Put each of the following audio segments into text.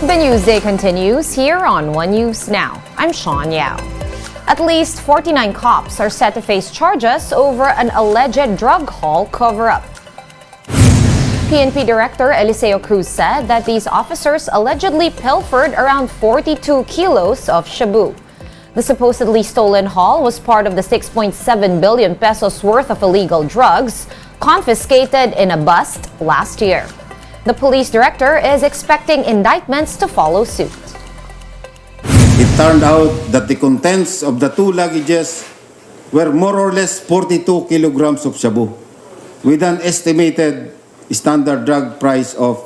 The news day continues here on One News Now. I'm Sean Yao. At least 49 cops are set to face charges over an alleged drug haul cover-up. PNP Director Eliseo Cruz said that these officers allegedly pilfered around 42 kilos of shabu. The supposedly stolen haul was part of the 6.7 billion pesos worth of illegal drugs confiscated in a bust last year. The police director is expecting indictments to follow suit. It turned out that the contents of the two luggages were more or less 42 kilograms of shabu, with an estimated standard drug price of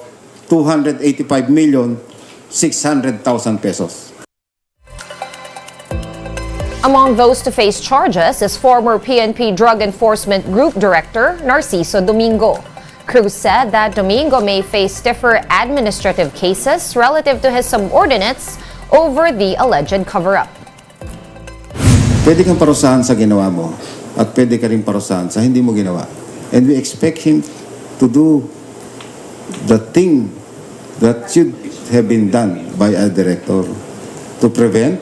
285,600,000 pesos. Among those to face charges is former PNP Drug Enforcement Group Director Narciso Domingo. Cruz said that Domingo may face stiffer administrative cases relative to his subordinates over the alleged cover-up. Pwede kang parusahan sa ginawa mo at pwede ka rin parusahan sa hindi mo ginawa. And we expect him to do the thing that should have been done by a director to prevent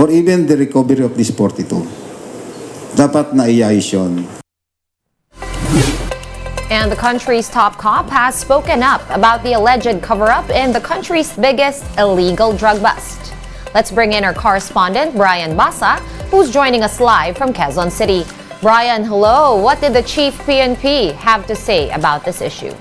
or even the recovery of this 42. Dapat naiayos yun. And the country's top cop has spoken up about the alleged cover-up in the country's biggest illegal drug bust. Let's bring in our correspondent, Brian Basa, who's joining us live from Quezon City. Brian, hello. What did the Chief PNP have to say about this issue?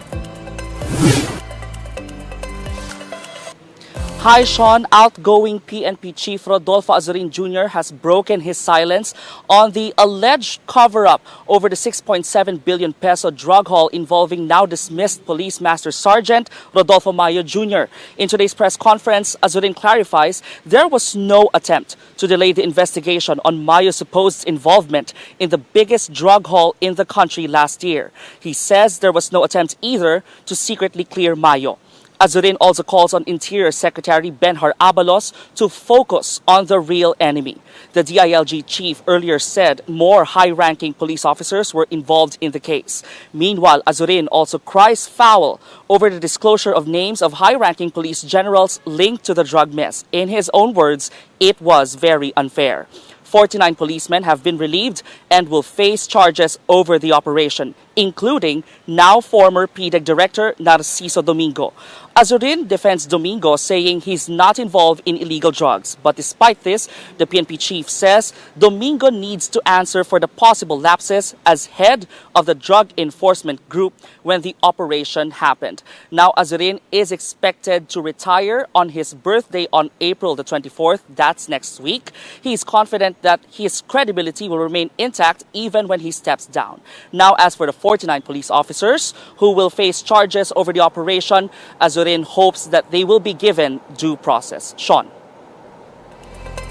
Hi, Sean. Outgoing PNP Chief Rodolfo Azurin Jr. has broken his silence on the alleged cover-up over the 6.7 billion peso drug haul involving now dismissed Police Master Sergeant Rodolfo Mayo Jr. In today's press conference, Azurin clarifies there was no attempt to delay the investigation on Mayo's supposed involvement in the biggest drug haul in the country last year. He says there was no attempt either to secretly clear Mayo. Azurin also calls on Interior Secretary Benhar Abalos to focus on the real enemy. The DILG chief earlier said more high-ranking police officers were involved in the case. Meanwhile, Azurin also cries foul over the disclosure of names of high-ranking police generals linked to the drug mess. In his own words, it was very unfair. 49 policemen have been relieved and will face charges over the operation, including now former PDEG Director Narciso Domingo. Azurin defends Domingo, saying he's not involved in illegal drugs. But despite this, the PNP chief says Domingo needs to answer for the possible lapses as head of the drug enforcement group when the operation happened. Now, Azurin is expected to retire on his birthday on April the 24th. That's next week. He's confident that his credibility will remain intact even when he steps down. Now, as for the 49 police officers who will face charges over the operation, Azurin hopes that they will be given due process. Sean.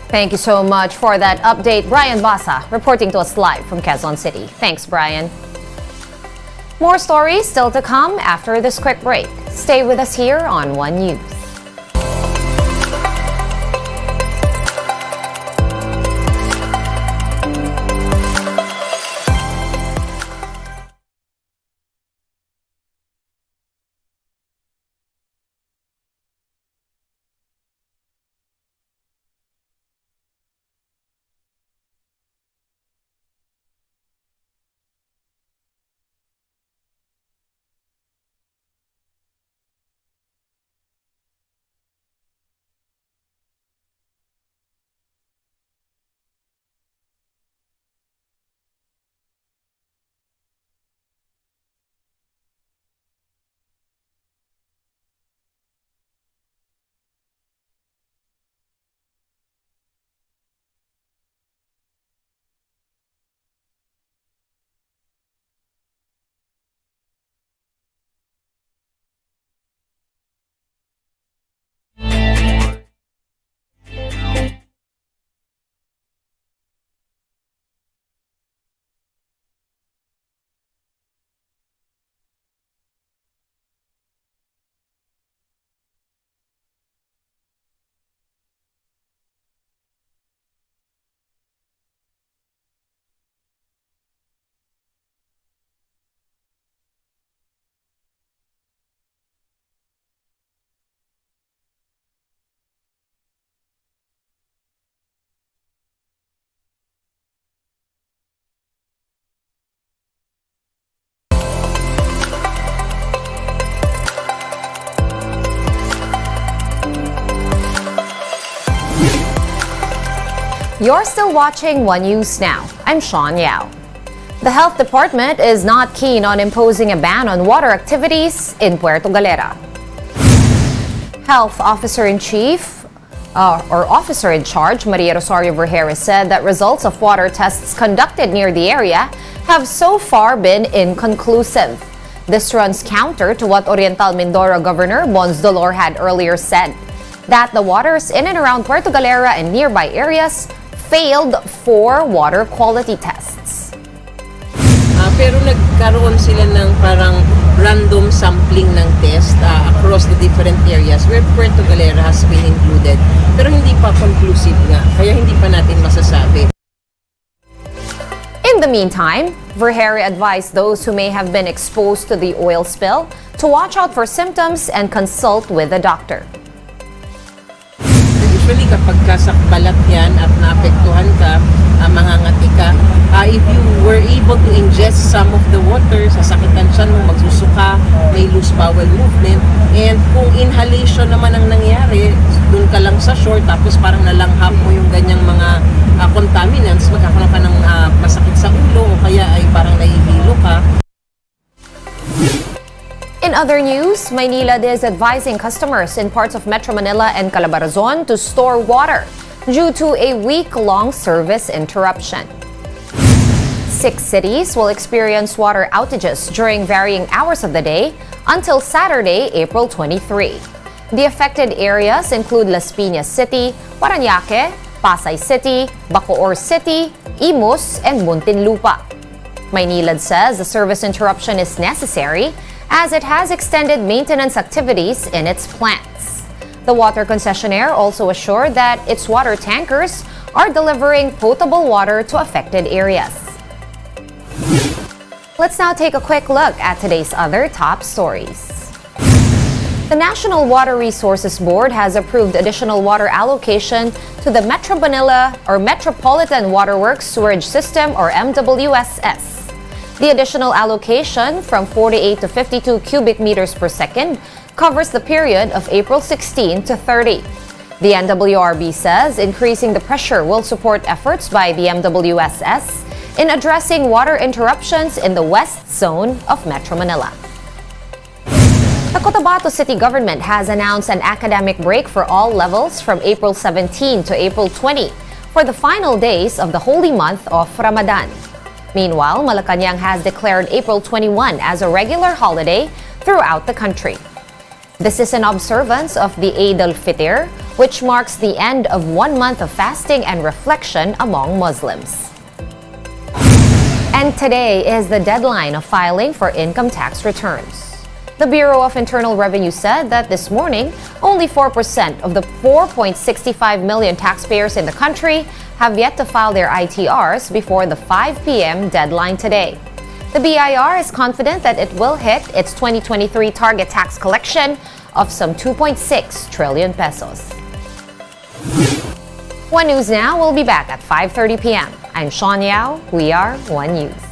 Thank you so much for that update. Brian Basa reporting to us live from Quezon City. Thanks, Brian. More stories still to come after this quick break. Stay with us here on One News. You're still watching One News Now. I'm Sean Yao. The Health Department is not keen on imposing a ban on water activities in Puerto Galera. Health Officer-in-Chief or Officer-in-Charge Maria Rosario Vergeres said that results of water tests conducted near the area have so far been inconclusive. This runs counter to what Oriental Mindoro Governor Mons Dolor had earlier said, that the waters in and around Puerto Galera and nearby areas failed 4 water quality tests. Pero nagkaroon sila ng parang random sampling ng test across the different areas where Puerto Galera has been included. Pero hindi pa conclusive nga, kaya hindi pa natin masasabi. In the meantime, Vergeres advised those who may have been exposed to the oil spill to watch out for symptoms and consult with a doctor. Usually kapag kasakbalat yan at naapektuhan ka, mangangati ka, if you were able to ingest some of the water, sasakitan siya mo, magsusuka, may loose bowel movement, and kung inhalation naman ang nangyari, dun ka lang sa shore, tapos parang nalanghap mo yung ganyang mga contaminants, magkakaroon ka ng masakit sa ulo, o kaya ay parang nahihilo ka. In other news, Maynilad is advising customers in parts of Metro Manila and Calabarzon to store water due to a week-long service interruption. 6 cities will experience water outages during varying hours of the day until Saturday, April 23. The affected areas include Las Piñas City, Parañaque, Pasay City, Bacoor City, Imus, and Muntinlupa. Maynilad says the service interruption is necessary as it has extended maintenance activities in its plants. The water concessionaire also assured that its water tankers are delivering potable water to affected areas. Let's now take a quick look at today's other top stories. The National Water Resources Board has approved additional water allocation to the Metro Manila or Metropolitan Waterworks Sewerage System or MWSS. The additional allocation from 48 to 52 cubic meters per second covers the period of April 16 to 30. The NWRB says increasing the pressure will support efforts by the MWSS in addressing water interruptions in the west zone of Metro Manila. The Cotabato City Government has announced an academic break for all levels from April 17 to April 20 for the final days of the holy month of Ramadan. Meanwhile, Malacanang has declared April 21 as a regular holiday throughout the country. This is an observance of the Eid al-Fitr, which marks the end of 1 month of fasting and reflection among Muslims. And today is the deadline of filing for income tax returns. The Bureau of Internal Revenue said that this morning, only 4% of the 4.65 million taxpayers in the country have yet to file their ITRs before the 5 p.m. deadline today. The BIR is confident that it will hit its 2023 target tax collection of some 2.6 trillion pesos. One News Now will be back at 5:30 p.m. I'm Sean Yao. We are One News.